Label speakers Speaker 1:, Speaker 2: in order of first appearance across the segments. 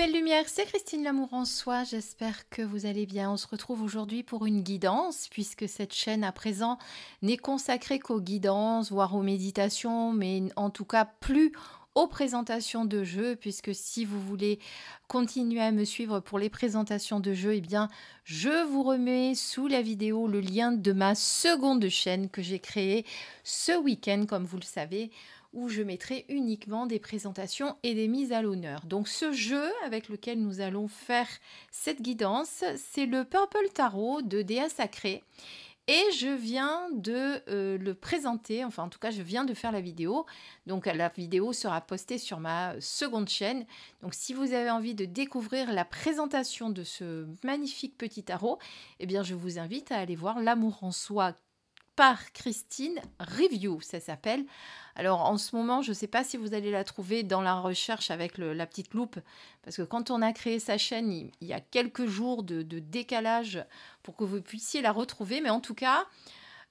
Speaker 1: belles lumières, c'est Christine L'Amour en Soi, j'espère que vous allez bien. On se retrouve aujourd'hui pour une guidance, puisque cette chaîne à présent n'est consacrée qu'aux guidances, voire aux méditations, mais en tout cas plus aux présentations de jeux, puisque si vous voulez continuer à me suivre pour les présentations de jeux, eh bien, je vous remets sous la vidéo le lien de ma seconde chaîne que j'ai créée ce week-end, comme vous le savez, où je mettrai uniquement des présentations et des mises à l'honneur. Donc ce jeu avec lequel nous allons faire cette guidance, c'est le Purple Tarot de Déa Sacrée. Et je viens de le présenter, enfin en tout cas je viens de faire la vidéo. Donc la vidéo sera postée sur ma seconde chaîne. Donc si vous avez envie de découvrir la présentation de ce magnifique petit tarot, eh bien je vous invite à aller voir L'Amour en Soi par Christine Review, ça s'appelle. Alors en ce moment, je ne sais pas si vous allez la trouver dans la recherche avec la petite loupe, parce que quand on a créé sa chaîne, il y a quelques jours de décalage pour que vous puissiez la retrouver. Mais en tout cas,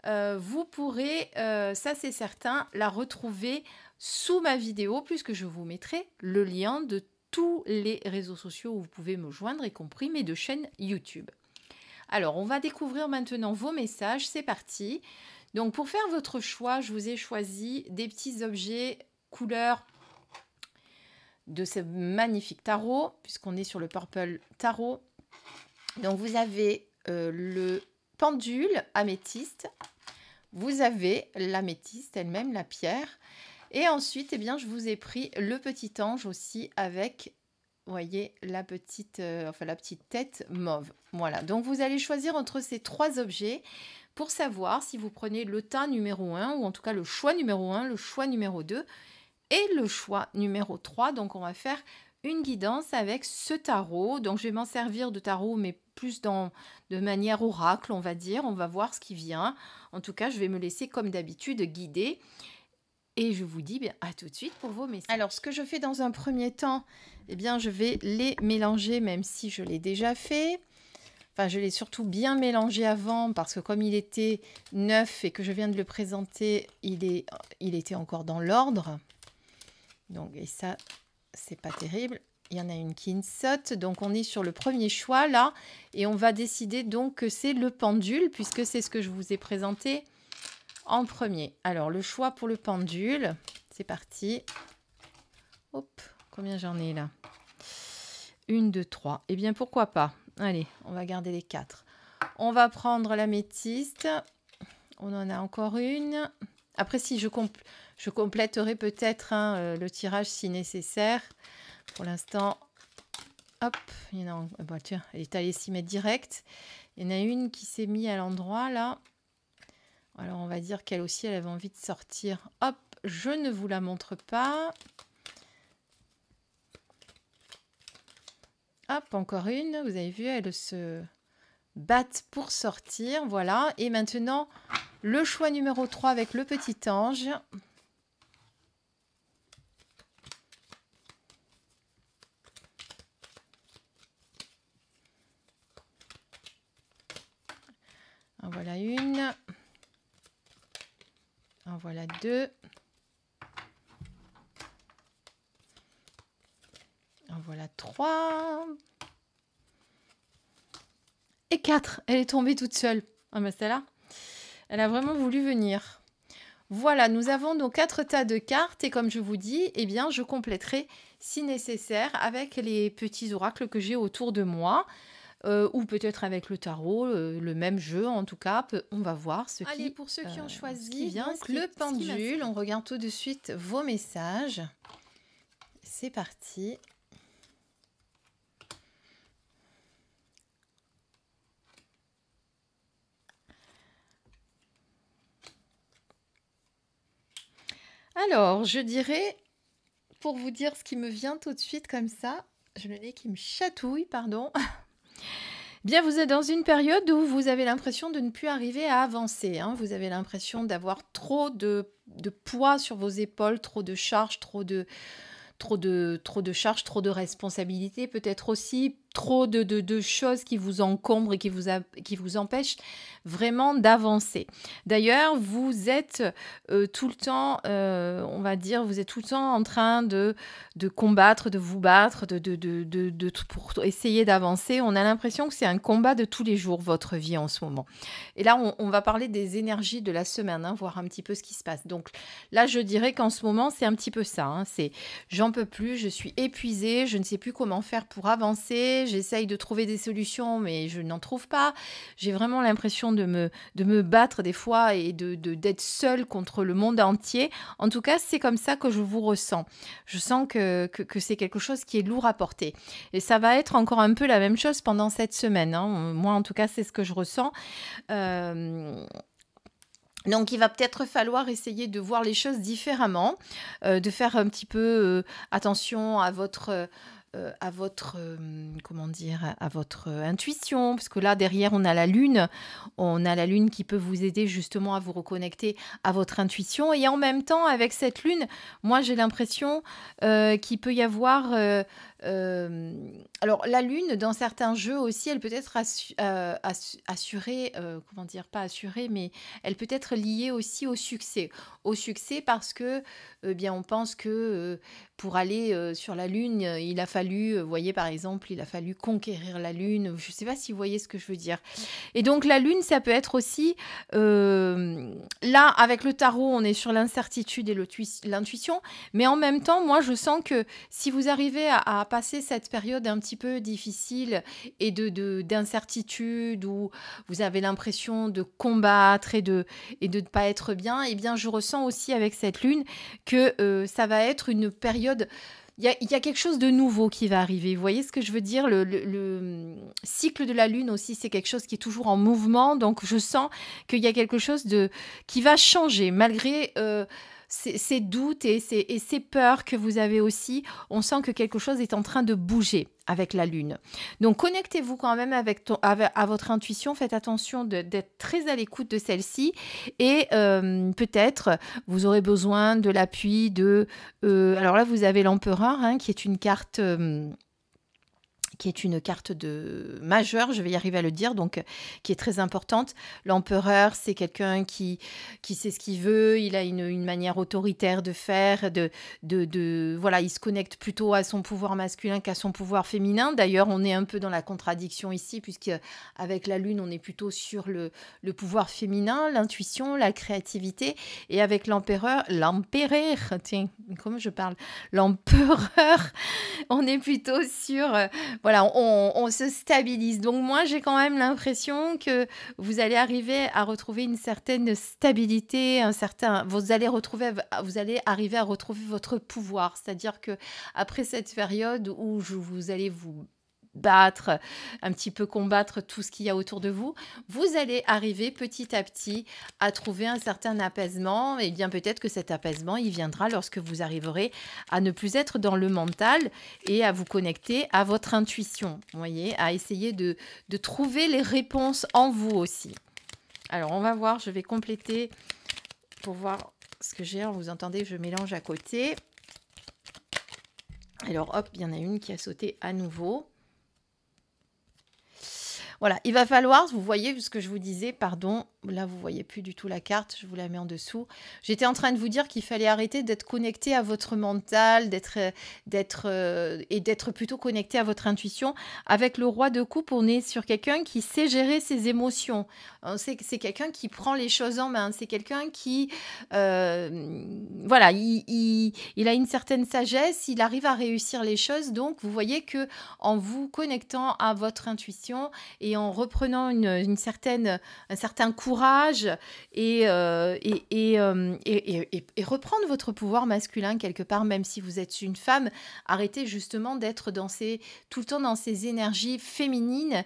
Speaker 1: vous pourrez, ça c'est certain, la retrouver sous ma vidéo, puisque je vous mettrai le lien de tous les réseaux sociaux où vous pouvez me joindre, y compris mes deux chaînes YouTube. Alors, on va découvrir maintenant vos messages. C'est parti. Donc, pour faire votre choix, je vous ai choisi des petits objets couleur de ce magnifique tarot, puisqu'on est sur le Purple Tarot. Donc, vous avez le pendule améthyste. Vous avez l'améthyste elle-même, la pierre. Et ensuite, eh bien, je vous ai pris le petit ange aussi avec... Vous voyez la petite tête mauve. Voilà, donc vous allez choisir entre ces trois objets pour savoir si vous prenez le tas numéro 1, ou en tout cas le choix numéro 1, le choix numéro 2 et le choix numéro 3. Donc on va faire une guidance avec ce tarot. Donc je vais m'en servir de tarot, mais plus de manière oracle, on va dire. On va voir ce qui vient. En tout cas, je vais me laisser comme d'habitude guider. Et je vous dis bien à tout de suite pour vos messages. Alors, ce que je fais dans un premier temps, eh bien, je vais les mélanger, même si je l'ai déjà fait. Enfin, je l'ai surtout bien mélangé avant, parce que comme il était neuf et que je viens de le présenter, il était encore dans l'ordre. Donc, et ça, c'est pas terrible. Il y en a une qui saute. Donc, on est sur le premier choix, là. Et on va décider donc que c'est le pendule, puisque c'est ce que je vous ai présenté en premier. Alors, le choix pour le pendule, c'est parti. Hop, combien j'en ai là? 1, 2, 3. Eh bien, pourquoi pas? Allez, on va garder les 4. On va prendre l'améthyste. On en a encore une. Après, si je compléterai peut-être le tirage si nécessaire. Pour l'instant, hop, il y en a. Bah, tiens, elle est allée s'y mettre direct. Il y en a une qui s'est mise à l'endroit là. Alors, on va dire qu'elle aussi, elle avait envie de sortir. Hop, je ne vous la montre pas. Hop, encore une. Vous avez vu, elle se batte pour sortir. Voilà. Et maintenant, le choix numéro 3 avec le petit ange. En voilà une. En voilà 2. En voilà 3. Et 4. Elle est tombée toute seule. Ah ben celle-là, elle a vraiment voulu venir. Voilà, nous avons nos 4 tas de cartes. Et comme je vous dis, eh bien, je compléterai si nécessaire avec les petits oracles que j'ai autour de moi. Ou peut-être avec le tarot, le même jeu en tout cas. On va voir ce qui... Allez, pour ceux qui ont choisi qui vient, donc, le pendule, on regarde tout de suite vos messages. C'est parti. Alors, je dirais, pour vous dire ce qui me vient tout de suite comme ça, je le nez qui me chatouille, pardon. Bien, vous êtes dans une période où vous avez l'impression de ne plus arriver à avancer. Hein. Vous avez l'impression d'avoir trop de poids sur vos épaules, trop de charges, trop de trop de charges, trop de responsabilités, peut-être aussi trop de choses qui vous encombrent et qui vous empêchent vraiment d'avancer. D'ailleurs, vous êtes tout le temps, on va dire, vous êtes tout le temps en train de combattre, de vous battre, pour essayer d'avancer. On a l'impression que c'est un combat de tous les jours, votre vie en ce moment. Et là, on va parler des énergies de la semaine, hein, voir un petit peu ce qui se passe. Donc là, je dirais qu'en ce moment, c'est un petit peu ça. Hein, c'est j'en peux plus, je suis épuisée, je ne sais plus comment faire pour avancer, j'essaye de trouver des solutions, mais je n'en trouve pas. J'ai vraiment l'impression de me battre des fois et d'être seule contre le monde entier. En tout cas, c'est comme ça que je vous ressens. Je sens que c'est quelque chose qui est lourd à porter. Et ça va être encore un peu la même chose pendant cette semaine. Hein. Moi, en tout cas, c'est ce que je ressens. Donc, il va peut-être falloir essayer de voir les choses différemment, de faire un petit peu attention comment dire, à votre intuition, parce que là derrière on a la lune qui peut vous aider justement à vous reconnecter à votre intuition, et en même temps avec cette lune, moi j'ai l'impression qu'il peut y avoir alors la lune dans certains jeux aussi, elle peut être assurée, comment dire, pas assurée, mais elle peut être liée aussi au succès parce que bien on pense que pour aller sur la lune, il a fallu, vous voyez par exemple, il a fallu conquérir la lune. Je ne sais pas si vous voyez ce que je veux dire. Et donc la lune, ça peut être aussi, là avec le tarot, on est sur l'incertitude et l'intuition, mais en même temps, moi je sens que si vous arrivez à passer cette période un petit peu difficile et d'incertitude où vous avez l'impression de combattre et de ne pas être bien, eh bien je ressens aussi avec cette lune que ça va être une période. Il y a quelque chose de nouveau qui va arriver. Vous voyez ce que je veux dire? Le cycle de la lune aussi, c'est quelque chose qui est toujours en mouvement. Donc, je sens qu'il y a quelque chose qui va changer malgré ces doutes et ces peurs que vous avez aussi. On sent que quelque chose est en train de bouger avec la lune. Donc, connectez-vous quand même à votre intuition. Faites attention d'être très à l'écoute de celle-ci. Et peut-être, vous aurez besoin de l'appui de... alors là, vous avez l'empereur, hein, qui est une carte... de majeure, je vais y arriver à le dire, donc qui est très importante. L'empereur, c'est quelqu'un qui sait ce qu'il veut, il a une manière autoritaire de faire, voilà, il se connecte plutôt à son pouvoir masculin qu'à son pouvoir féminin. D'ailleurs, on est un peu dans la contradiction ici, puisque avec la lune, on est plutôt sur le pouvoir féminin, l'intuition, la créativité, et avec l'empereur, tiens, comment je parle, l'empereur, on est plutôt sur... voilà, on se stabilise. Donc moi, j'ai quand même l'impression que vous allez arriver à retrouver une certaine stabilité, vous allez arriver à retrouver votre pouvoir. C'est-à-dire que après cette période où vous allez vous battre, un petit peu combattre tout ce qu'il y a autour de vous, vous allez arriver petit à petit à trouver un certain apaisement. Et bien peut-être que cet apaisement, il viendra lorsque vous arriverez à ne plus être dans le mental et à vous connecter à votre intuition, vous voyez, à essayer de trouver les réponses en vous aussi. Alors on va voir, je vais compléter pour voir ce que j'ai. Vous entendez, je mélange à côté. Alors hop, il y en a une qui a sauté à nouveau. Voilà, il va falloir, vous voyez ce que je vous disais, pardon, là vous voyez plus du tout la carte, je vous la mets en dessous. J'étais en train de vous dire qu'il fallait arrêter d'être connecté à votre mental, d'être plutôt connecté à votre intuition. Avec le roi de coupe, on est sur quelqu'un qui sait gérer ses émotions. C'est quelqu'un qui prend les choses en main, c'est quelqu'un qui, voilà, il a une certaine sagesse, il arrive à réussir les choses. Donc vous voyez que en vous connectant à votre intuition et en reprenant un certain courage et reprendre votre pouvoir masculin quelque part, même si vous êtes une femme, arrêtez justement d'être tout le temps dans ces énergies féminines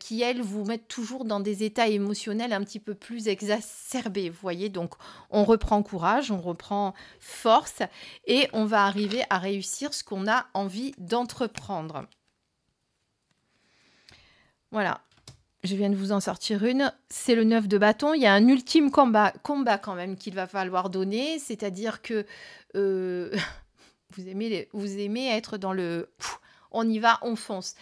Speaker 1: qui, elles, vous mettent toujours dans des états émotionnels un petit peu plus exacerbés, vous voyez. Donc, on reprend courage, on reprend force et on va arriver à réussir ce qu'on a envie d'entreprendre. Voilà, je viens de vous en sortir une. C'est le 9 de bâton. Il y a un ultime combat quand même qu'il va falloir donner. C'est-à-dire que Vous aimez être dans le on y va, on fonce.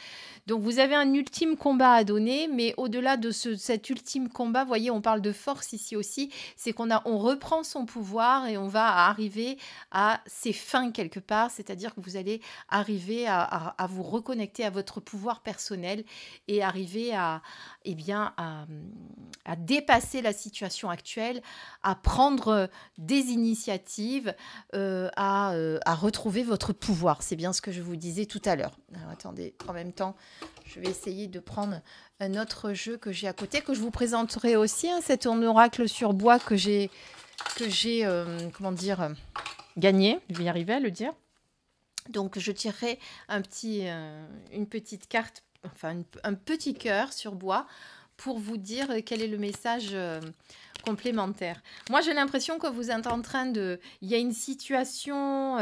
Speaker 1: Donc vous avez un ultime combat à donner, mais au-delà de cet ultime combat, vous voyez, on parle de force ici aussi, c'est on reprend son pouvoir et on va arriver à ses fins quelque part, c'est-à-dire que vous allez arriver à vous reconnecter à votre pouvoir personnel et arriver eh bien, à dépasser la situation actuelle, à prendre des initiatives, à retrouver votre pouvoir. C'est bien ce que je vous disais tout à l'heure. Alors, attendez, en même temps, je vais essayer de prendre un autre jeu que j'ai à côté, que je vous présenterai aussi. Hein, c'est un oracle sur bois que j'ai comment dire, gagné. Je vais y arriver à le dire. Donc, je tirerai une petite carte, enfin un petit cœur sur bois pour vous dire quel est le message complémentaire. Moi, j'ai l'impression que vous êtes en train de... Il y a une situation...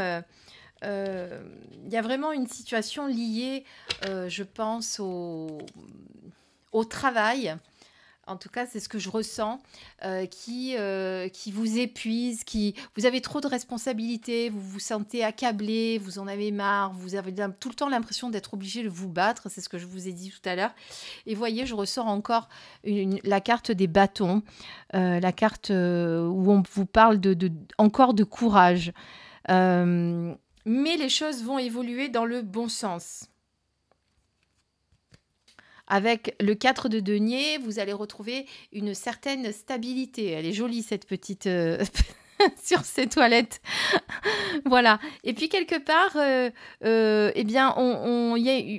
Speaker 1: il y a vraiment une situation liée, je pense, au travail. En tout cas, c'est ce que je ressens, qui vous épuise, vous avez trop de responsabilités, vous vous sentez accablé, vous en avez marre, vous avez tout le temps l'impression d'être obligé de vous battre, c'est ce que je vous ai dit tout à l'heure. Et voyez, je ressors encore la carte des bâtons, la carte où on vous parle encore de courage. Mais les choses vont évoluer dans le bon sens. Avec le 4 de denier, vous allez retrouver une certaine stabilité. Elle est jolie, cette petite... sur ces toilettes. Voilà. Et puis, quelque part, eh bien,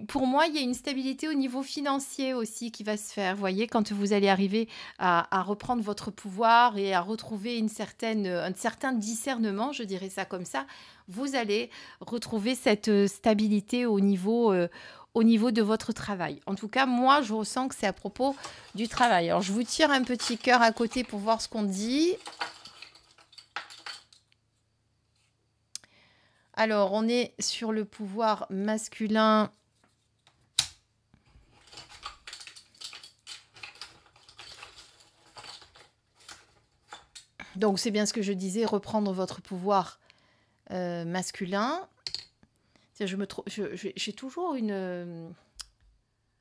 Speaker 1: pour moi, il y a une stabilité au niveau financier aussi qui va se faire. Vous voyez, quand vous allez arriver à reprendre votre pouvoir et à retrouver un certain discernement, je dirais ça comme ça, vous allez retrouver cette stabilité au niveau de votre travail. En tout cas, moi, je ressens que c'est à propos du travail. Alors, je vous tire un petit cœur à côté pour voir ce qu'on dit. Alors, on est sur le pouvoir masculin. Donc, c'est bien ce que je disais, reprendre votre pouvoir masculin. J'ai toujours une...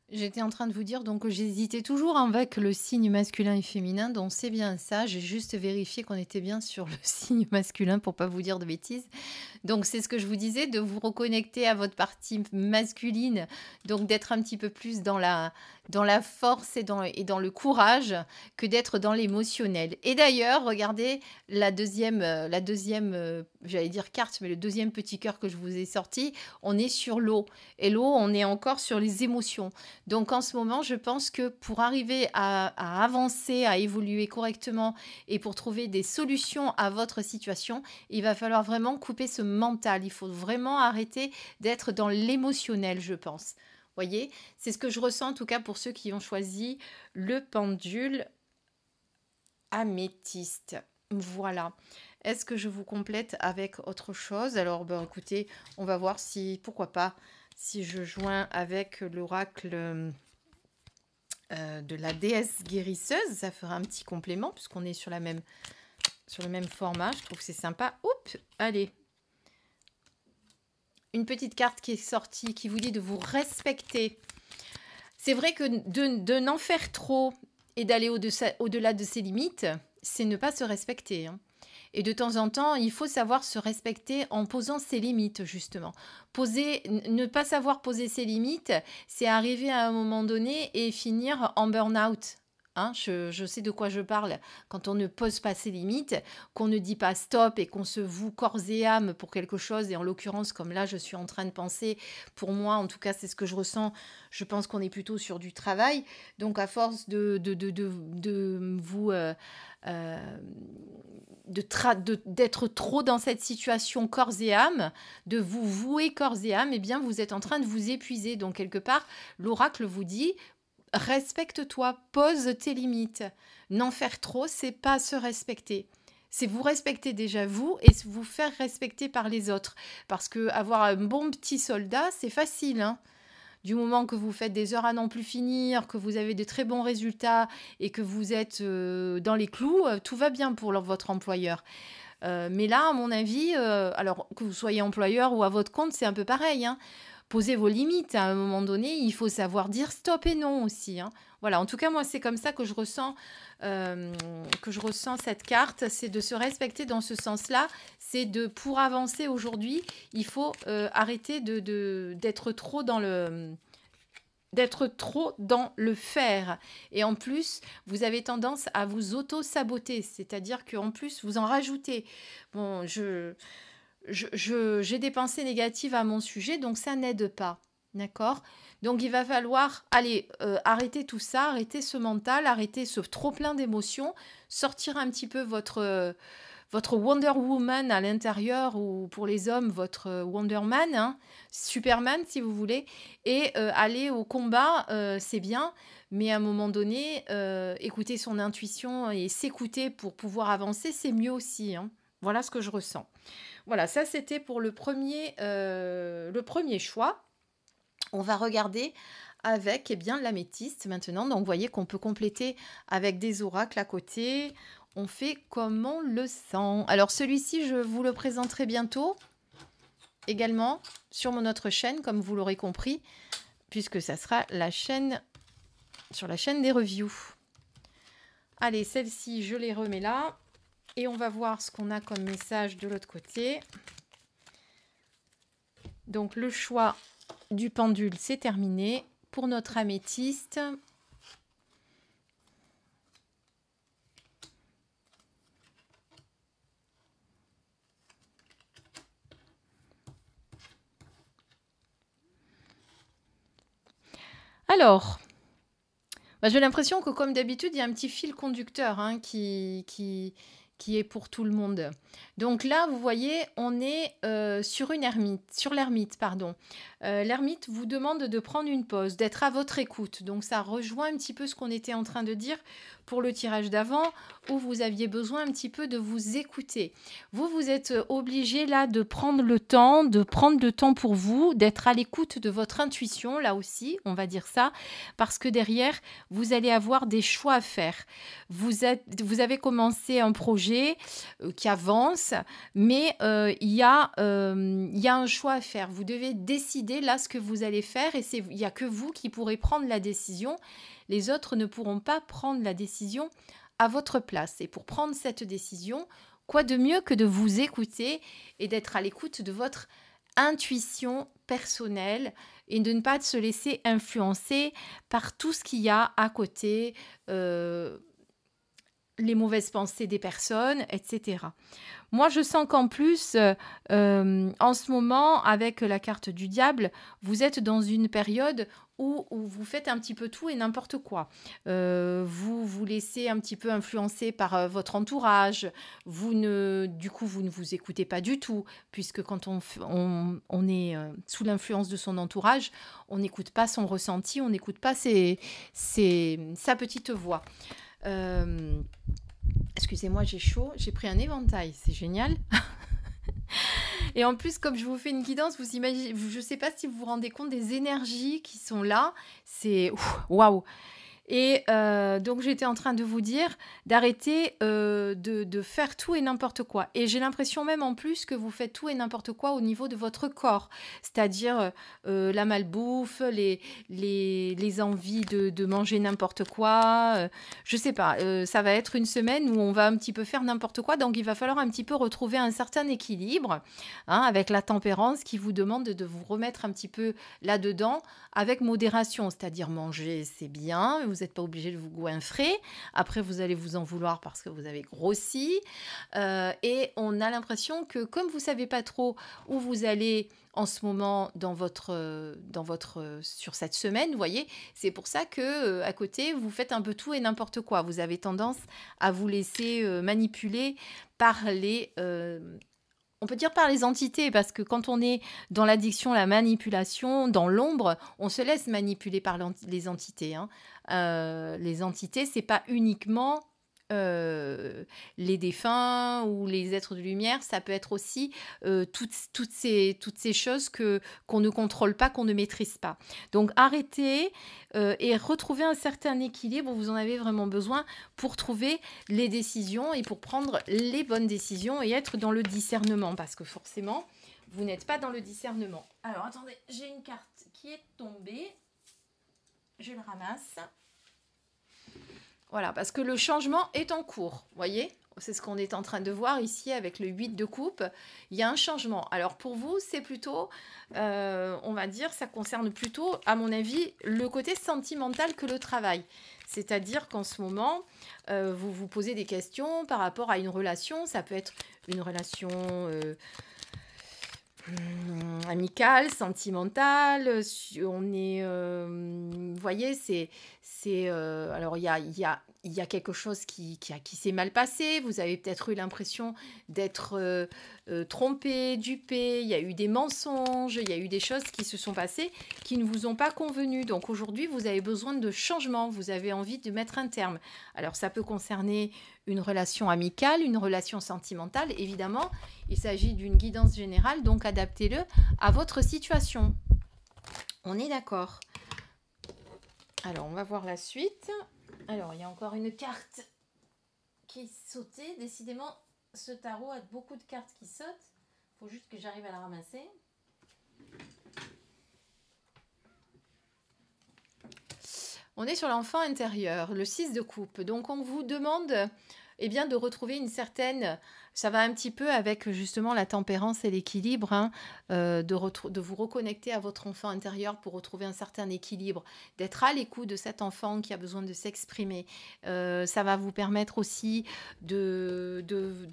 Speaker 1: J'étais en train de vous dire donc j'hésitais toujours avec le signe masculin et féminin, donc c'est bien ça. J'ai juste vérifié qu'on était bien sur le signe masculin pour pas vous dire de bêtises. Donc c'est ce que je vous disais, de vous reconnecter à votre partie masculine, donc d'être un petit peu plus dans la force et dans le courage que d'être dans l'émotionnel. Et d'ailleurs, regardez la deuxième j'allais dire carte, mais le deuxième petit cœur que je vous ai sorti, on est sur l'eau. Et l'eau, on est encore sur les émotions. Donc en ce moment, je pense que pour arriver à avancer, à évoluer correctement et pour trouver des solutions à votre situation, il va falloir vraiment couper ce mental. Il faut vraiment arrêter d'être dans l'émotionnel, je pense. Voyez, c'est ce que je ressens en tout cas pour ceux qui ont choisi le pendule améthyste. Voilà. Est-ce que je vous complète avec autre chose? Alors, écoutez, on va voir pourquoi pas, si je joins avec l'oracle de la déesse guérisseuse, ça fera un petit complément puisqu'on est sur le même format. Je trouve que c'est sympa. Oups, allez. Une petite carte qui est sortie, qui vous dit de vous respecter. C'est vrai que de n'en faire trop et d'aller au-delà de ses limites, c'est ne pas se respecter. Hein. Et de temps en temps, il faut savoir se respecter en posant ses limites, justement. Ne pas savoir poser ses limites, c'est arriver à un moment donné et finir en burn-out. Hein, je sais de quoi je parle. Quand on ne pose pas ses limites, qu'on ne dit pas stop et qu'on se voue corps et âme pour quelque chose, et en l'occurrence, comme là, je suis en train de penser, pour moi, en tout cas, c'est ce que je ressens, je pense qu'on est plutôt sur du travail. Donc, à force d'être trop dans cette situation corps et âme, de vous vouer corps et âme, eh bien, vous êtes en train de vous épuiser. Donc, quelque part, l'oracle vous dit... Respecte-toi, pose tes limites. N'en faire trop, c'est pas se respecter. C'est vous respecter déjà vous et vous faire respecter par les autres. Parce que avoir un bon petit soldat, c'est facile. Hein. Du moment que vous faites des heures à n'en plus finir, que vous avez de très bons résultats et que vous êtes dans les clous, tout va bien pour votre employeur. Mais là, à mon avis, alors que vous soyez employeur ou à votre compte, c'est un peu pareil, hein. Posez vos limites. À un moment donné, il faut savoir dire stop et non aussi, hein. Voilà, en tout cas, moi, c'est comme ça que je ressens cette carte. C'est de se respecter dans ce sens-là. C'est de, pour avancer aujourd'hui, il faut arrêter d'être trop dans le faire. Et en plus, vous avez tendance à vous auto-saboter. C'est-à-dire qu'en plus, vous en rajoutez. Bon, j'ai des pensées négatives à mon sujet, donc ça n'aide pas. D'accord? Donc il va falloir aller arrêter tout ça, arrêter ce mental, arrêter ce trop plein d'émotions, sortir un petit peu votre Wonder Woman à l'intérieur, ou pour les hommes, votre Wonder Man, hein, Superman si vous voulez, et aller au combat, c'est bien, mais à un moment donné, écouter son intuition et s'écouter pour pouvoir avancer, c'est mieux aussi, hein. Voilà ce que je ressens. Voilà, ça c'était pour le premier choix. On va regarder avec l'améthyste maintenant. Donc, vous voyez qu'on peut compléter avec des oracles à côté. On fait comme on le sent. Alors, celui-ci, je vous le présenterai bientôt également sur mon autre chaîne, comme vous l'aurez compris, puisque ça sera sur la chaîne des reviews. Allez, celle-ci, je les remets là. Et on va voir ce qu'on a comme message de l'autre côté. Donc, le choix du pendule, c'est terminé. Pour notre améthyste, alors, j'ai l'impression que comme d'habitude, il y a un petit fil conducteur, hein, qui est pour tout le monde. Donc là, vous voyez, on est sur l'ermite, pardon. L'ermite vous demande de prendre une pause, d'être à votre écoute. Donc ça rejoint un petit peu ce qu'on était en train de dire pour le tirage d'avant, où vous aviez besoin un petit peu de vous écouter. Vous êtes obligé là de prendre le temps pour vous, d'être à l'écoute de votre intuition, là aussi, on va dire ça, parce que derrière, vous allez avoir des choix à faire. Vous avez commencé un projet qui avance, mais il y a un choix à faire. Vous devez décider là ce que vous allez faire, et il n'y a que vous qui pourrez prendre la décision. Les autres ne pourront pas prendre la décision à votre place. Et pour prendre cette décision, quoi de mieux que de vous écouter et d'être à l'écoute de votre intuition personnelle et de ne pas se laisser influencer par tout ce qu'il y a à côté, les mauvaises pensées des personnes, etc. Moi, je sens qu'en plus, en ce moment, avec la carte du diable, vous êtes dans une période où vous faites un petit peu tout et n'importe quoi. Vous vous laissez un petit peu influencer par votre entourage. Du coup, vous ne vous écoutez pas du tout, puisque quand on est sous l'influence de son entourage, on n'écoute pas son ressenti, on n'écoute pas sa petite voix. Excusez-moi, j'ai chaud, j'ai pris un éventail, c'est génial. Et en plus, comme je vous fais une guidance, vous imaginez, je ne sais pas si vous vous rendez compte des énergies qui sont là, c'est waouh. Et donc, j'étais en train de vous dire d'arrêter de faire tout et n'importe quoi. Et j'ai l'impression même en plus que vous faites tout et n'importe quoi au niveau de votre corps. C'est-à-dire la malbouffe, les envies de manger n'importe quoi. Je sais pas, ça va être une semaine où on va un petit peu faire n'importe quoi. Donc, il va falloir un petit peu retrouver un certain équilibre, hein, avec la tempérance qui vous demande de vous remettre un petit peu là-dedans avec modération. C'est-à-dire manger, c'est bien, vous n'êtes pas obligé de vous goinfrer. Après, vous allez vous en vouloir parce que vous avez grossi. Et on a l'impression que comme vous ne savez pas trop où vous allez en ce moment sur cette semaine, vous voyez, c'est pour ça que à côté, vous faites un peu tout et n'importe quoi. Vous avez tendance à vous laisser manipuler par on peut dire par les entités, parce que quand on est dans l'addiction, la manipulation, dans l'ombre, on se laisse manipuler par les entités, hein. Les entités, c'est pas uniquement euh, les défunts ou les êtres de lumière, ça peut être aussi toutes ces choses qu'on ne contrôle pas, qu'on ne maîtrise pas. Donc arrêtez et retrouvez un certain équilibre, vous en avez vraiment besoin pour trouver les décisions et pour prendre les bonnes décisions et être dans le discernement, parce que forcément, vous n'êtes pas dans le discernement. Alors attendez, j'ai une carte qui est tombée, je le ramasse. Voilà, parce que le changement est en cours, voyez, c'est ce qu'on est en train de voir ici avec le 8 de coupe. Il y a un changement. Alors pour vous, c'est plutôt, on va dire, ça concerne plutôt, à mon avis, le côté sentimental que le travail. C'est-à-dire qu'en ce moment, vous vous posez des questions par rapport à une relation. Ça peut être une relation amicale, sentimentale. On est, vous voyez, alors il y a quelque chose qui s'est mal passé. Vous avez peut-être eu l'impression d'être trompé, dupé. Il y a eu des mensonges, il y a eu des choses qui se sont passées qui ne vous ont pas convenu. Donc aujourd'hui, vous avez besoin de changement. Vous avez envie de mettre un terme. Alors ça peut concerner une relation amicale, une relation sentimentale. Évidemment, il s'agit d'une guidance générale, donc adaptez-le à votre situation. On est d'accord? Alors, on va voir la suite. Alors, il y a encore une carte qui est sautée. Décidément, ce tarot a beaucoup de cartes qui sautent. Il faut juste que j'arrive à la ramasser. On est sur l'enfant intérieur, le 6 de coupe. Donc, on vous demande bien, de retrouver une certaine... Ça va un petit peu avec justement la tempérance et l'équilibre, hein, de vous reconnecter à votre enfant intérieur pour retrouver un certain équilibre, d'être à l'écoute de cet enfant qui a besoin de s'exprimer. Ça va vous permettre aussi de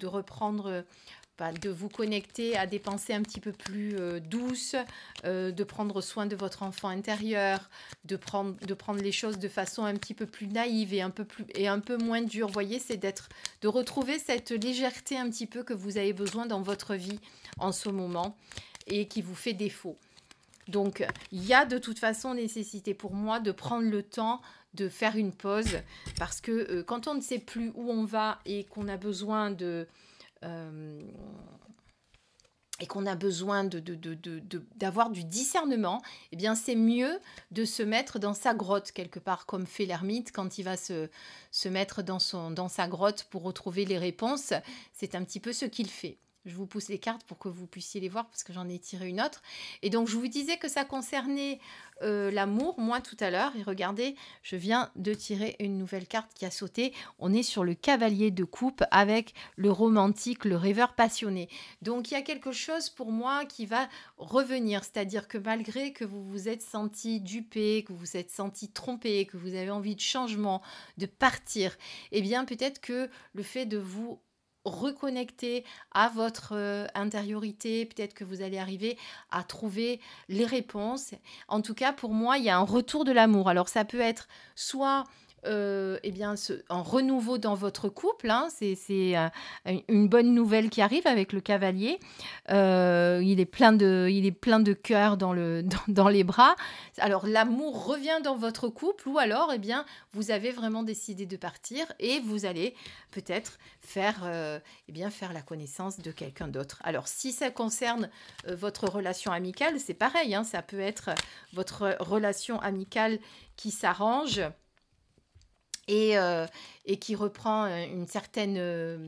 Speaker 1: reprendre... de vous connecter à des pensées un petit peu plus douces, de prendre soin de votre enfant intérieur, de prendre les choses de façon un petit peu plus naïve et un peu moins dure. Vous voyez, c'est de retrouver cette légèreté un petit peu que vous avez besoin dans votre vie en ce moment et qui vous fait défaut. Donc, il y a de toute façon nécessité pour moi de prendre le temps de faire une pause parce que quand on ne sait plus où on va et qu'on a besoin d'avoir du discernement, eh bien c'est mieux de se mettre dans sa grotte quelque part, comme fait l'ermite quand il va se mettre dans sa grotte pour retrouver les réponses. C'est un petit peu ce qu'il fait. Je vous pousse les cartes pour que vous puissiez les voir parce que j'en ai tiré une autre. Et donc, je vous disais que ça concernait l'amour, moi, tout à l'heure. Et regardez, je viens de tirer une nouvelle carte qui a sauté. On est sur le cavalier de coupe avec le romantique, le rêveur passionné. Donc, il y a quelque chose pour moi qui va revenir. C'est-à-dire que malgré que vous vous êtes senti dupé, que vous vous êtes senti trompé, que vous avez envie de changement, de partir, eh bien, peut-être que le fait de vous reconnecter à votre intériorité, peut-être que vous allez arriver à trouver les réponses. En tout cas, pour moi, il y a un retour de l'amour. Alors, ça peut être soit un renouveau dans votre couple, hein, c'est une bonne nouvelle qui arrive avec le cavalier. Il est plein de cœur dans les bras. Alors l'amour revient dans votre couple ou alors vous avez vraiment décidé de partir et vous allez peut-être faire la connaissance de quelqu'un d'autre. Alors si ça concerne votre relation amicale, c'est pareil, hein, ça peut être votre relation amicale qui s'arrange et qui reprend une certaine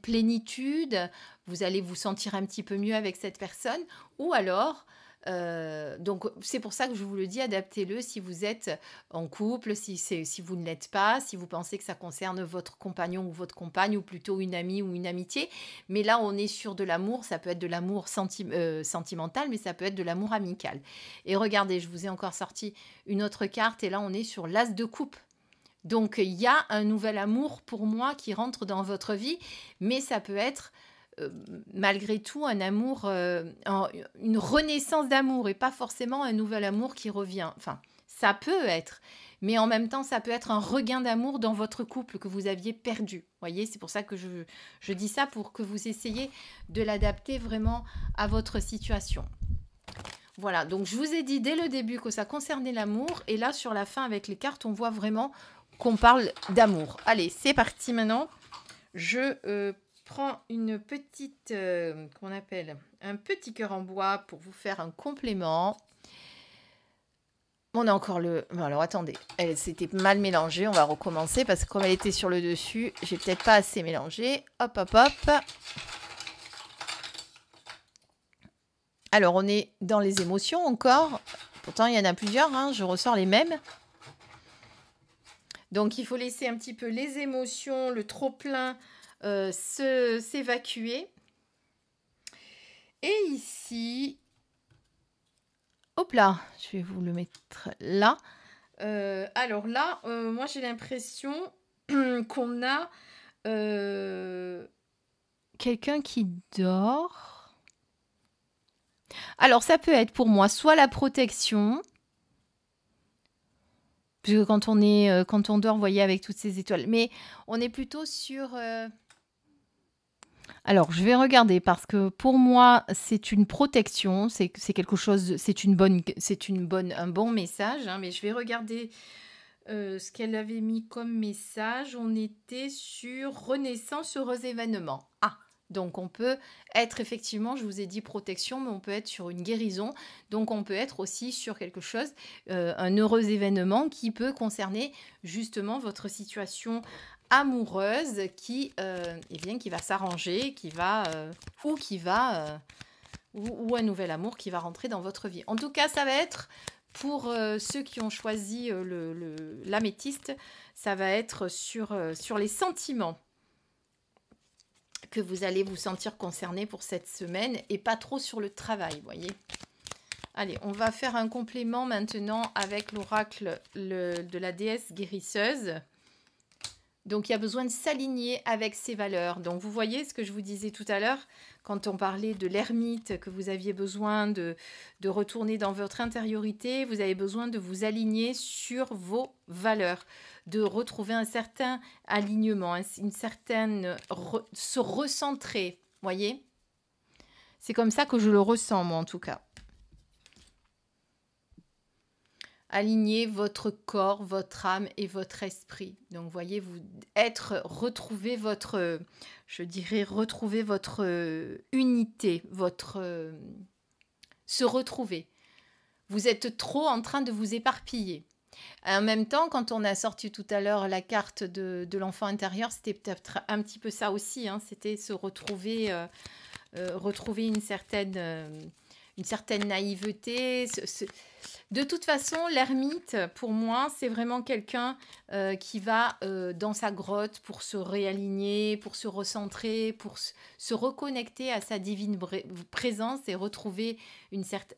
Speaker 1: plénitude, vous allez vous sentir un petit peu mieux avec cette personne, ou alors, donc c'est pour ça que je vous le dis, adaptez-le si vous êtes en couple, si vous ne l'êtes pas, si vous pensez que ça concerne votre compagnon ou votre compagne, ou plutôt une amie ou une amitié, mais là on est sur de l'amour, ça peut être de l'amour sentimental, mais ça peut être de l'amour amical. Et regardez, je vous ai encore sorti une autre carte, et là on est sur l'as de coupe. Donc, il y a un nouvel amour pour moi qui rentre dans votre vie, mais ça peut être malgré tout un amour, une renaissance d'amour et pas forcément un nouvel amour qui revient. Enfin, ça peut être, mais en même temps, ça peut être un regain d'amour dans votre couple que vous aviez perdu. Vous voyez, c'est pour ça que je dis ça, pour que vous essayiez de l'adapter vraiment à votre situation. Voilà, donc je vous ai dit dès le début que ça concernait l'amour, et là, sur la fin, avec les cartes, on voit vraiment qu'on parle d'amour. Allez, c'est parti maintenant. Je prends une petite, qu'on appelle un petit cœur en bois pour vous faire un complément. On a encore le... Bon, alors attendez, elle s'était mal mélangée, on va recommencer parce que comme elle était sur le dessus, j'ai peut-être pas assez mélangé. Hop, hop, hop. Alors, on est dans les émotions encore. Pourtant, il y en a plusieurs, hein, je ressors les mêmes. Donc, il faut laisser un petit peu les émotions, le trop-plein s'évacuer. Et ici... Hop là, je vais vous le mettre là. Alors là, moi j'ai l'impression qu'on a quelqu'un qui dort. Alors ça peut être pour moi soit la protection, parce que quand on dort, vous voyez, avec toutes ces étoiles. Mais on est plutôt sur... Alors, je vais regarder parce que pour moi, c'est une protection, c'est quelque chose, un bon message, hein, mais je vais regarder ce qu'elle avait mis comme message. On était sur renaissance, heureux événement. Ah, donc on peut être effectivement, je vous ai dit protection, mais on peut être sur une guérison. Donc on peut être aussi sur quelque chose, un heureux événement qui peut concerner justement votre situation amoureuse qui va s'arranger, ou un nouvel amour qui va rentrer dans votre vie. En tout cas, ça va être pour ceux qui ont choisi l'améthyste, ça va être sur les sentiments que vous allez vous sentir concerné pour cette semaine et pas trop sur le travail, vous voyez. Allez, on va faire un complément maintenant avec l'oracle de la déesse guérisseuse. Donc, il y a besoin de s'aligner avec ses valeurs. Donc, vous voyez ce que je vous disais tout à l'heure, quand on parlait de l'ermite, que vous aviez besoin de retourner dans votre intériorité, vous avez besoin de vous aligner sur vos valeurs, de retrouver un certain alignement, se recentrer, voyez. C'est comme ça que je le ressens, moi, en tout cas. Aligner votre corps, votre âme et votre esprit. Donc, voyez, retrouver votre, retrouver votre unité, se retrouver. Vous êtes trop en train de vous éparpiller. En même temps, quand on a sorti tout à l'heure la carte de l'enfant intérieur, c'était peut-être un petit peu ça aussi, hein, c'était se retrouver, retrouver une certaine naïveté. De toute façon, l'ermite, pour moi, c'est vraiment quelqu'un qui va dans sa grotte pour se réaligner, pour se recentrer, pour se reconnecter à sa divine présence et retrouver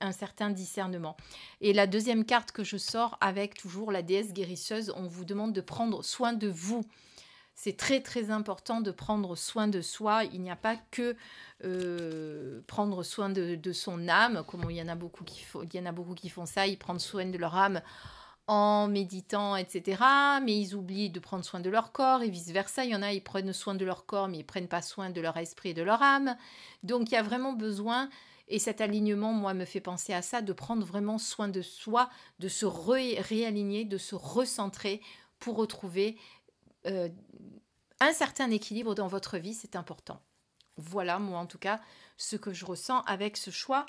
Speaker 1: un certain discernement. Et la deuxième carte que je sors avec toujours la déesse guérisseuse, on vous demande de prendre soin de vous. C'est très très important de prendre soin de soi. Il n'y a pas que prendre soin de son âme, comme il y en a beaucoup qui font ça, ils prennent soin de leur âme en méditant, etc. Mais ils oublient de prendre soin de leur corps et vice-versa. Il y en a, ils prennent soin de leur corps, mais ils ne prennent pas soin de leur esprit et de leur âme. Donc il y a vraiment besoin, et cet alignement, moi, me fait penser à ça, de prendre vraiment soin de soi, de se réaligner, de se recentrer pour retrouver un certain équilibre dans votre vie, c'est important. Voilà, moi en tout cas, ce que je ressens avec ce choix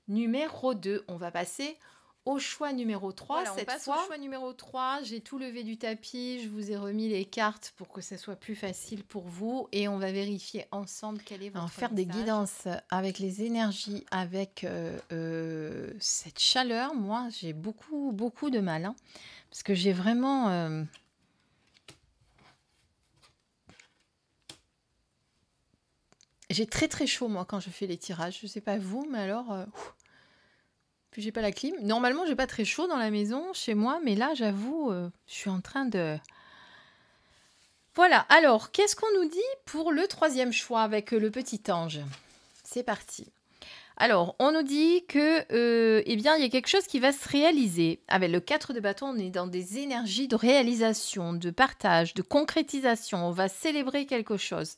Speaker 1: numéro 2. On va passer au choix numéro 3. Voilà, cette fois, au choix numéro 3, j'ai tout levé du tapis, je vous ai remis les cartes pour que ça soit plus facile pour vous et on va vérifier ensemble quel est votre message. Faire des guidances avec les énergies, avec cette chaleur, moi j'ai beaucoup de mal, hein, parce que j'ai vraiment... J'ai très chaud, moi, quand je fais les tirages. Je sais pas vous, mais alors... Puis j'ai pas la clim. Normalement, j'ai pas très chaud dans la maison, chez moi, mais là, j'avoue, je suis en train de... Voilà, alors, qu'est-ce qu'on nous dit pour le troisième choix avec le petit ange? C'est parti. Alors, on nous dit que, eh bien, il y a quelque chose qui va se réaliser. Avec le 4 de bâton, on est dans des énergies de réalisation, de partage, de concrétisation. On va célébrer quelque chose.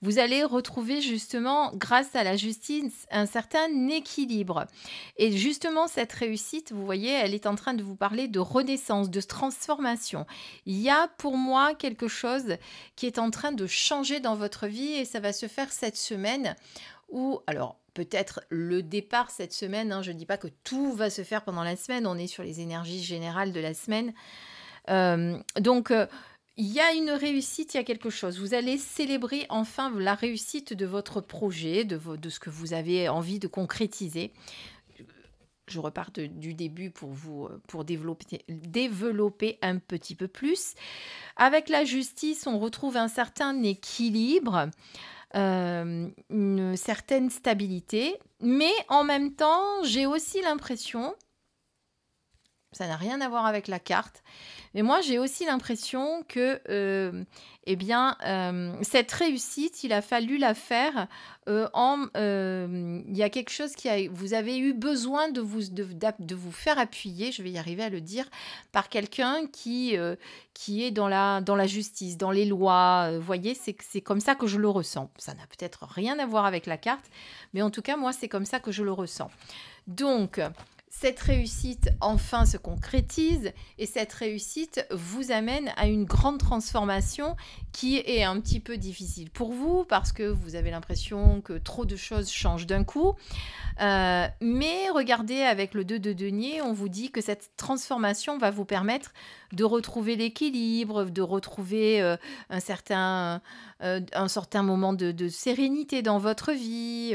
Speaker 1: vous allez retrouver justement, grâce à la justice, un certain équilibre. Et justement, cette réussite, vous voyez, elle est en train de vous parler de renaissance, de transformation. Il y a pour moi quelque chose qui est en train de changer dans votre vie et ça va se faire cette semaine où, alors, peut-être le départ cette semaine, hein, je ne dis pas que tout va se faire pendant la semaine, on est sur les énergies générales de la semaine. Donc, il y a une réussite, il y a quelque chose. Vous allez célébrer enfin la réussite de votre projet, de ce que vous avez envie de concrétiser. Je repars du début pour développer un petit peu plus. Avec la justice, on retrouve un certain équilibre, une certaine stabilité, mais en même temps, j'ai aussi l'impression, ça n'a rien à voir avec la carte, mais moi j'ai aussi l'impression que cette réussite, il a fallu la faire il y a quelque chose vous avez eu besoin de vous faire appuyer, je vais y arriver à le dire, par quelqu'un qui est dans la justice, dans les lois. Vous voyez, c'est comme ça que je le ressens. Ça n'a peut-être rien à voir avec la carte, mais en tout cas, moi, c'est comme ça que je le ressens. Donc, cette réussite enfin se concrétise et cette réussite vous amène à une grande transformation qui est un petit peu difficile pour vous parce que vous avez l'impression que trop de choses changent d'un coup. Mais regardez, avec le 2 de denier, on vous dit que cette transformation va vous permettre de retrouver l'équilibre, de retrouver un certain moment de sérénité dans votre vie.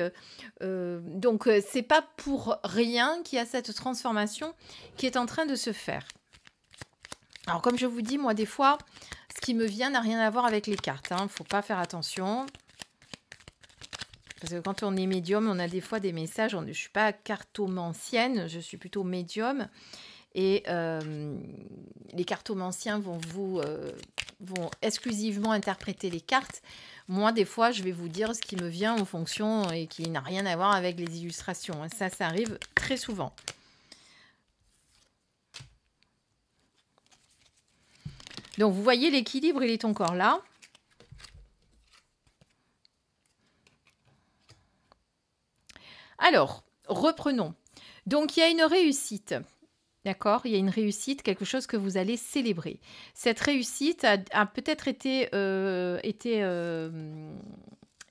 Speaker 1: Donc, c'est pas pour rien qu'il y a cette transformation qui est en train de se faire. Alors, comme je vous dis, moi, des fois, ce qui me vient n'a rien à voir avec les cartes. Il ne faut pas faire attention. Parce que quand on est médium, on a des fois des messages. Je ne suis pas cartomancienne, je suis plutôt médium. Et les cartomanciens vont exclusivement interpréter les cartes. Moi, des fois, je vais vous dire ce qui me vient en fonction et qui n'a rien à voir avec les illustrations. Ça arrive très souvent. Donc, vous voyez, l'équilibre, il est encore là. Alors, reprenons. Donc, il y a une réussite. D'accord, il y a une réussite, quelque chose que vous allez célébrer. Cette réussite a peut-être été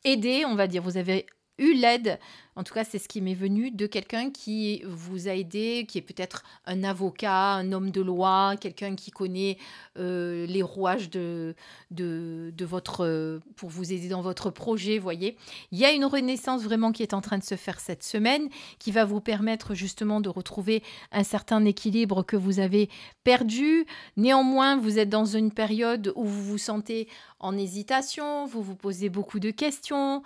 Speaker 1: aidée, on va dire. Vous avez eu l'aide, en tout cas c'est ce qui m'est venu, de quelqu'un qui vous a aidé, qui est peut-être un avocat, un homme de loi, quelqu'un qui connaît les rouages de votre, pour vous aider dans votre projet, voyez. Il y a une renaissance vraiment qui est en train de se faire cette semaine, qui va vous permettre justement de retrouver un certain équilibre que vous avez perdu. Néanmoins, vous êtes dans une période où vous vous sentez en hésitation, vous vous posez beaucoup de questions,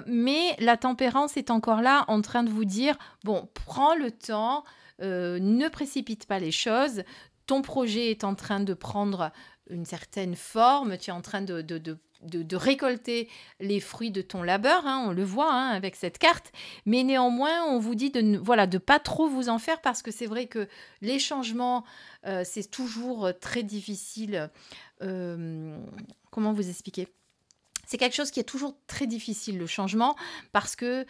Speaker 1: mais la tempérance est encore là en train de vous dire, bon, prends le temps, ne précipite pas les choses, ton projet est en train de prendre une certaine forme, tu es en train de récolter les fruits de ton labeur, hein, on le voit avec cette carte, mais néanmoins on vous dit de pas trop vous en faire parce que c'est vrai que les changements c'est toujours très difficile. Comment vous expliquer ? C'est quelque chose qui est toujours très difficile, le changement, parce que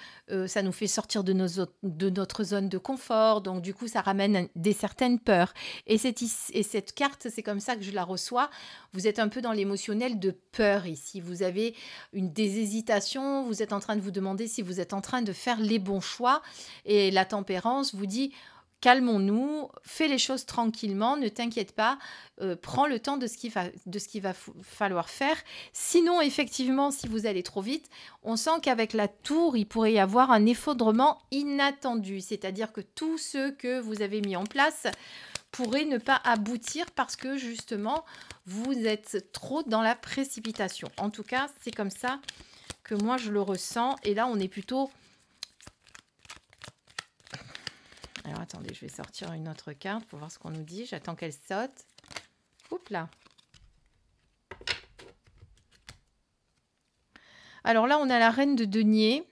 Speaker 1: ça nous fait sortir de notre zone de confort. Donc, du coup, ça ramène certaines peurs. Et cette carte, c'est comme ça que je la reçois. Vous êtes un peu dans l'émotionnel de peur ici. Vous avez des hésitations. Vous êtes en train de vous demander si vous êtes en train de faire les bons choix. Et la tempérance vous dit... Calmons-nous, fais les choses tranquillement, ne t'inquiète pas, prends le temps de ce qu'il va falloir faire. Sinon, effectivement, si vous allez trop vite, on sent qu'avec la tour, il pourrait y avoir un effondrement inattendu. C'est-à-dire que tout ce que vous avez mis en place pourrait ne pas aboutir parce que justement, vous êtes trop dans la précipitation. En tout cas, c'est comme ça que moi, je le ressens. Et là, on est plutôt... Alors, attendez, je vais sortir une autre carte pour voir ce qu'on nous dit. J'attends qu'elle saute. Oups là. Alors là, on a la reine de denier,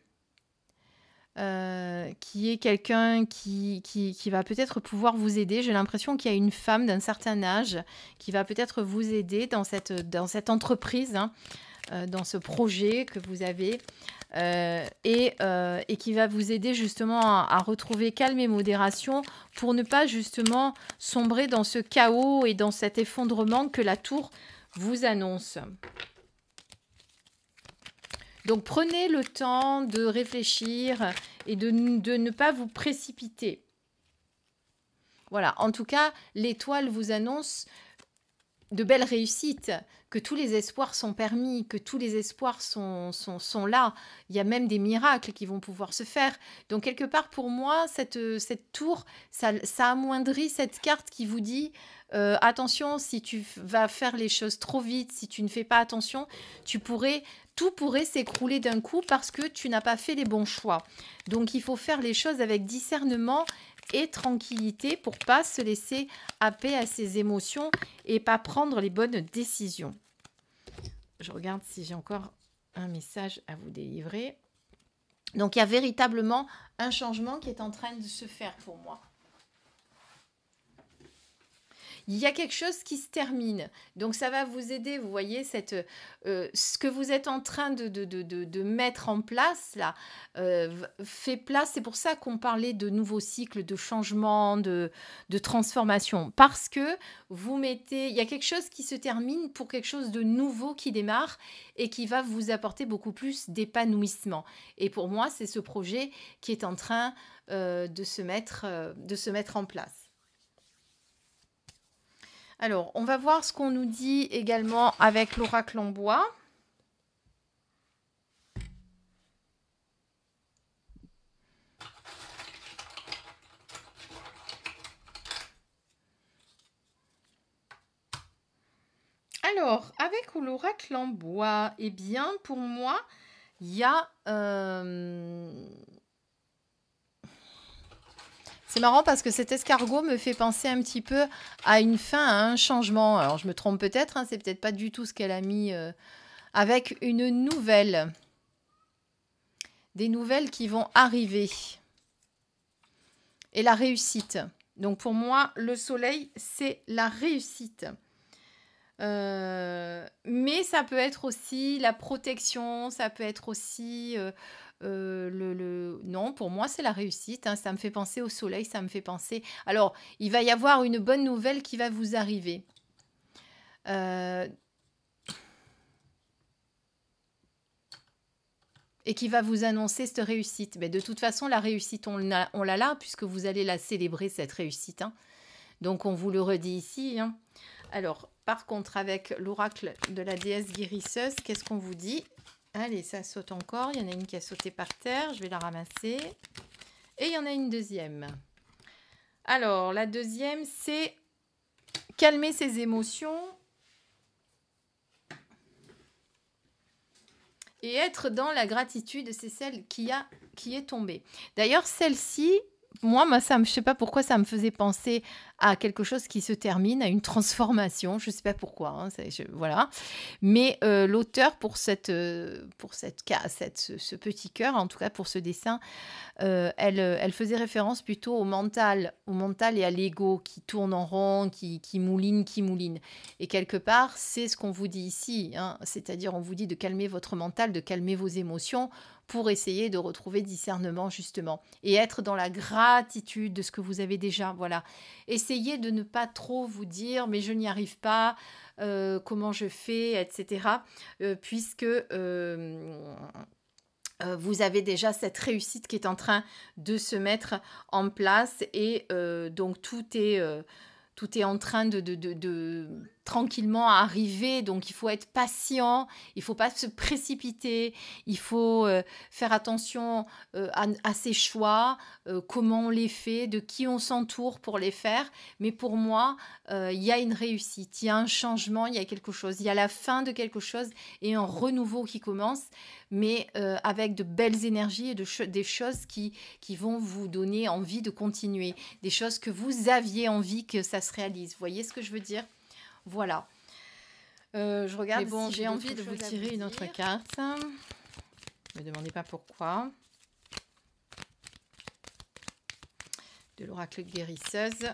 Speaker 1: qui est quelqu'un qui va peut-être pouvoir vous aider. J'ai l'impression qu'il y a une femme d'un certain âge qui va peut-être vous aider dans cette entreprise, dans ce projet que vous avez. Et qui va vous aider justement à retrouver calme et modération pour ne pas justement sombrer dans ce chaos et dans cet effondrement que la tour vous annonce. Donc prenez le temps de réfléchir et de ne pas vous précipiter. Voilà, en tout cas, l'étoile vous annonce de belles réussites, que tous les espoirs sont permis, que tous les espoirs sont là. Il y a même des miracles qui vont pouvoir se faire. Donc, quelque part, pour moi, cette tour, ça amoindrit cette carte qui vous dit attention, si tu vas faire les choses trop vite, si tu ne fais pas attention, tout pourrait s'écrouler d'un coup parce que tu n'as pas fait les bons choix. Donc, il faut faire les choses avec discernement et tranquillité pour pas se laisser happer à ses émotions et pas prendre les bonnes décisions. Je regarde si j'ai encore un message à vous délivrer. Donc, il y a véritablement un changement qui est en train de se faire pour moi. Il y a quelque chose qui se termine. Donc, ça va vous aider, vous voyez, ce que vous êtes en train de mettre en place, là, fait place. C'est pour ça qu'on parlait de nouveaux cycles, de changement, de transformation. Parce que il y a quelque chose qui se termine pour quelque chose de nouveau qui démarre et qui va vous apporter beaucoup plus d'épanouissement. Et pour moi, c'est ce projet qui est en train de se mettre en place. Alors, on va voir ce qu'on nous dit également avec l'oracle en bois. Alors, avec l'oracle en bois, eh bien, pour moi, il y a... C'est marrant parce que cet escargot me fait penser un petit peu à une fin, à un changement. Alors, je me trompe peut-être, hein, c'est peut-être pas du tout ce qu'elle a mis avec une nouvelle. Des nouvelles qui vont arriver. Et la réussite. Donc, pour moi, le soleil, c'est la réussite. Mais ça peut être aussi la protection, ça peut être aussi... Non, pour moi, c'est la réussite. Hein. Ça me fait penser au soleil, ça me fait penser... Alors, il va y avoir une bonne nouvelle qui va vous arriver. Et qui va vous annoncer cette réussite. Mais de toute façon, la réussite, on l'a là, puisque vous allez la célébrer, cette réussite. Hein. Donc, on vous le redit ici. Hein. Alors, par contre, avec l'oracle de la déesse guérisseuse, qu'est-ce qu'on vous dit ? Allez, ça saute encore. Il y en a une qui a sauté par terre. Je vais la ramasser. Et il y en a une deuxième. Alors, la deuxième, c'est calmer ses émotions et être dans la gratitude. C'est celle qui est tombée. D'ailleurs, celle-ci, moi, je ne sais pas pourquoi ça me faisait penser à quelque chose qui se termine, à une transformation. Je ne sais pas pourquoi. Hein, voilà. Mais l'auteur, pour ce petit cœur, en tout cas pour ce dessin, elle faisait référence plutôt au mental et à l'ego qui tourne en rond, qui mouline. Et quelque part, c'est ce qu'on vous dit ici. Hein, c'est-à-dire, on vous dit de calmer votre mental, de calmer vos émotions pour essayer de retrouver discernement, justement. Et être dans la gratitude de ce que vous avez déjà. Voilà. Essayez de ne pas trop vous dire « mais je n'y arrive pas ». Comment je fais, etc. Puisque vous avez déjà cette réussite qui est en train de se mettre en place et donc tout est en train de tranquillement arriver. Donc, il faut être patient, il ne faut pas se précipiter, il faut faire attention à ses choix, comment on les fait, de qui on s'entoure pour les faire. Mais pour moi, il y a une réussite, il y a un changement, il y a quelque chose, il y a la fin de quelque chose et un renouveau qui commence, mais avec de belles énergies et des choses qui vont vous donner envie de continuer, des choses que vous aviez envie que ça se réalise. Vous voyez ce que je veux dire ? Voilà. Je regarde si j'ai envie de vous tirer une autre carte. Ne me demandez pas pourquoi. De l'oracle guérisseuse.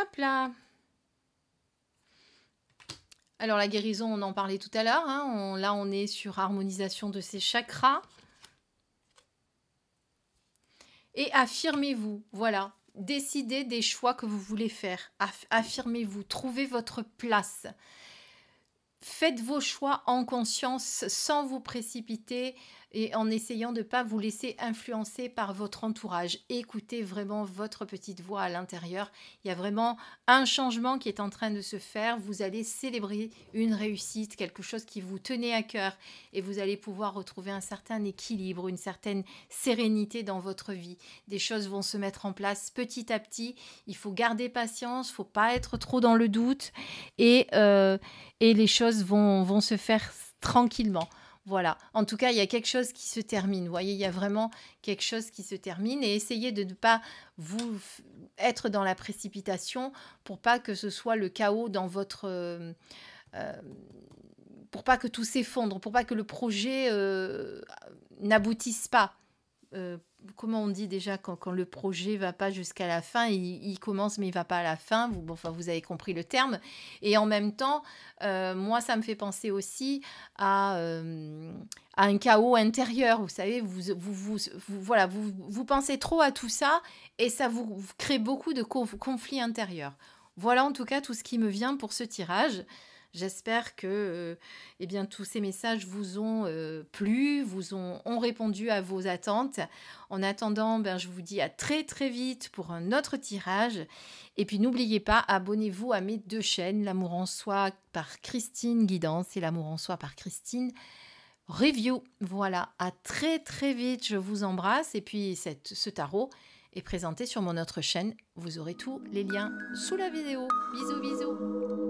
Speaker 1: Hop là. Alors la guérison, on en parlait tout à l'heure, hein. Là, on est sur harmonisation de ces chakras. Et affirmez-vous, voilà. Décidez des choix que vous voulez faire. Affirmez-vous, trouvez votre place. Faites vos choix en conscience, sans vous précipiter et en essayant de ne pas vous laisser influencer par votre entourage. Écoutez vraiment votre petite voix à l'intérieur. Il y a vraiment un changement qui est en train de se faire. Vous allez célébrer une réussite, quelque chose qui vous tenait à cœur et vous allez pouvoir retrouver un certain équilibre, une certaine sérénité dans votre vie. Des choses vont se mettre en place petit à petit. Il faut garder patience, il ne faut pas être trop dans le doute et les choses vont se faire tranquillement. Voilà. En tout cas, il y a quelque chose qui se termine. Vous voyez, il y a vraiment quelque chose qui se termine. Et essayez de ne pas vous être dans la précipitation pour pas que ce soit le chaos dans votre... pour pas que tout s'effondre, pour pas que le projet n'aboutisse pas. Comment on dit déjà quand le projet va pas jusqu'à la fin, il commence mais il va pas à la fin, vous avez compris le terme. Et en même temps, moi ça me fait penser aussi à un chaos intérieur, vous savez, vous pensez trop à tout ça et ça vous crée beaucoup de conflits intérieurs. Voilà en tout cas tout ce qui me vient pour ce tirage. J'espère que tous ces messages vous ont plu, ont répondu à vos attentes. En attendant, je vous dis à très très vite pour un autre tirage. Et puis n'oubliez pas, abonnez-vous à mes 2 chaînes, L'amour en soi par Christine Guidance et L'amour en soi par Christine Review. Voilà, à très très vite, je vous embrasse. Et puis ce tarot est présenté sur mon autre chaîne. Vous aurez tous les liens sous la vidéo. Bisous bisous.